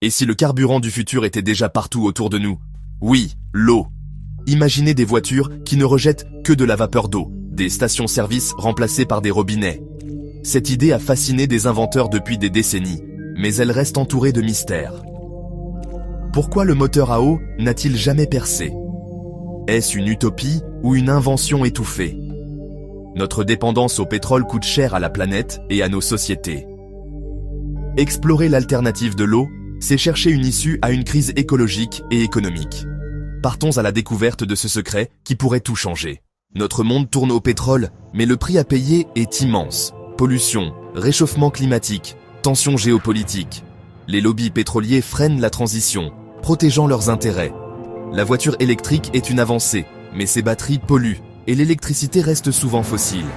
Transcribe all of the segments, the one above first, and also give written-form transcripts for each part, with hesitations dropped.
Et si le carburant du futur était déjà partout autour de nous? Oui, l'eau. Imaginez des voitures qui ne rejettent que de la vapeur d'eau, des stations-service remplacées par des robinets. Cette idée a fasciné des inventeurs depuis des décennies, mais elle reste entourée de mystères. Pourquoi le moteur à eau n'a-t-il jamais percé? Est-ce une utopie ou une invention étouffée? Notre dépendance au pétrole coûte cher à la planète et à nos sociétés. Explorer l'alternative de l'eau, c'est chercher une issue à une crise écologique et économique. Partons à la découverte de ce secret qui pourrait tout changer. Notre monde tourne au pétrole, mais le prix à payer est immense. Pollution, réchauffement climatique, tensions géopolitiques. Les lobbies pétroliers freinent la transition, protégeant leurs intérêts. La voiture électrique est une avancée, mais ses batteries polluent et l'électricité reste souvent fossile.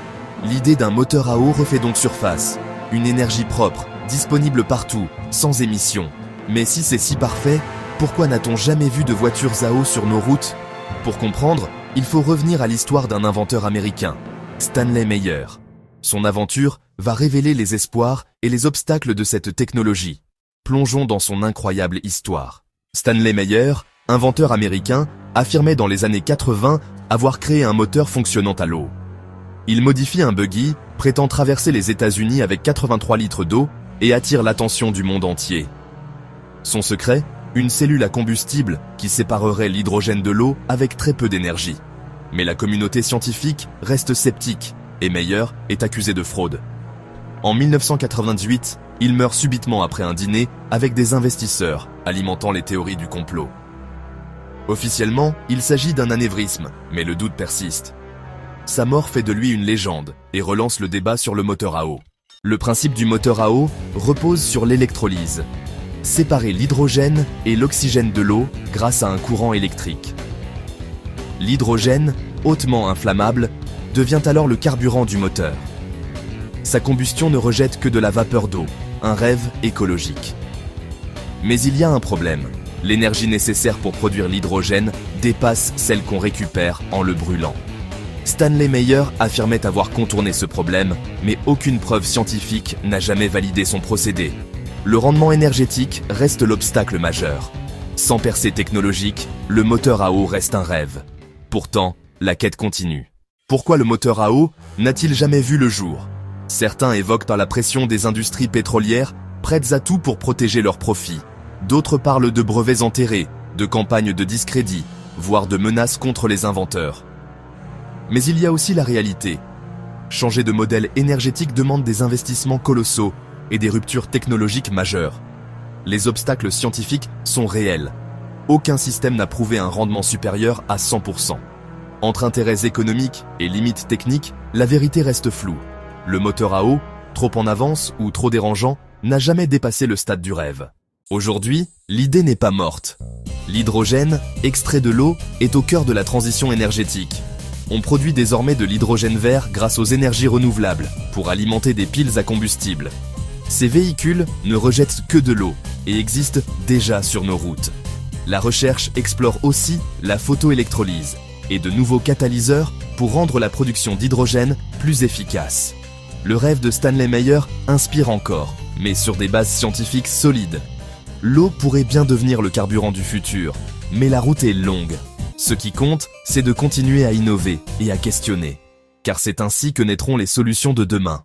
L'idée d'un moteur à eau refait donc surface. Une énergie propre, disponible partout, sans émissions. Mais si c'est si parfait, pourquoi n'a-t-on jamais vu de voitures à eau sur nos routes? Pour comprendre, il faut revenir à l'histoire d'un inventeur américain, Stanley Meyer. Son aventure va révéler les espoirs et les obstacles de cette technologie. Plongeons dans son incroyable histoire. Stanley Meyer, inventeur américain, affirmait dans les années 80 avoir créé un moteur fonctionnant à l'eau. Il modifie un buggy, prétend traverser les États-Unis avec 83 litres d'eau et attire l'attention du monde entier. Son secret? Une cellule à combustible qui séparerait l'hydrogène de l'eau avec très peu d'énergie. Mais la communauté scientifique reste sceptique et Meyer est accusé de fraude. En 1998, il meurt subitement après un dîner avec des investisseurs alimentant les théories du complot. Officiellement, il s'agit d'un anévrisme, mais le doute persiste. Sa mort fait de lui une légende et relance le débat sur le moteur à eau. Le principe du moteur à eau repose sur l'électrolyse. Séparer l'hydrogène et l'oxygène de l'eau grâce à un courant électrique. L'hydrogène, hautement inflammable, devient alors le carburant du moteur. Sa combustion ne rejette que de la vapeur d'eau, un rêve écologique. Mais il y a un problème. L'énergie nécessaire pour produire l'hydrogène dépasse celle qu'on récupère en le brûlant. Stanley Meyer affirmait avoir contourné ce problème, mais aucune preuve scientifique n'a jamais validé son procédé. Le rendement énergétique reste l'obstacle majeur. Sans percée technologique, le moteur à eau reste un rêve. Pourtant, la quête continue. Pourquoi le moteur à eau n'a-t-il jamais vu le jour? Certains évoquent par la pression des industries pétrolières, prêtes à tout pour protéger leurs profits. D'autres parlent de brevets enterrés, de campagnes de discrédit, voire de menaces contre les inventeurs. Mais il y a aussi la réalité. Changer de modèle énergétique demande des investissements colossaux et des ruptures technologiques majeures. Les obstacles scientifiques sont réels. Aucun système n'a prouvé un rendement supérieur à 100%. Entre intérêts économiques et limites techniques, la vérité reste floue. Le moteur à eau, trop en avance ou trop dérangeant, n'a jamais dépassé le stade du rêve. Aujourd'hui, l'idée n'est pas morte. L'hydrogène, extrait de l'eau, est au cœur de la transition énergétique. On produit désormais de l'hydrogène vert grâce aux énergies renouvelables pour alimenter des piles à combustible. Ces véhicules ne rejettent que de l'eau et existent déjà sur nos routes. La recherche explore aussi la photoélectrolyse et de nouveaux catalyseurs pour rendre la production d'hydrogène plus efficace. Le rêve de Stanley Meyer inspire encore, mais sur des bases scientifiques solides. L'eau pourrait bien devenir le carburant du futur, mais la route est longue. Ce qui compte, c'est de continuer à innover et à questionner, car c'est ainsi que naîtront les solutions de demain.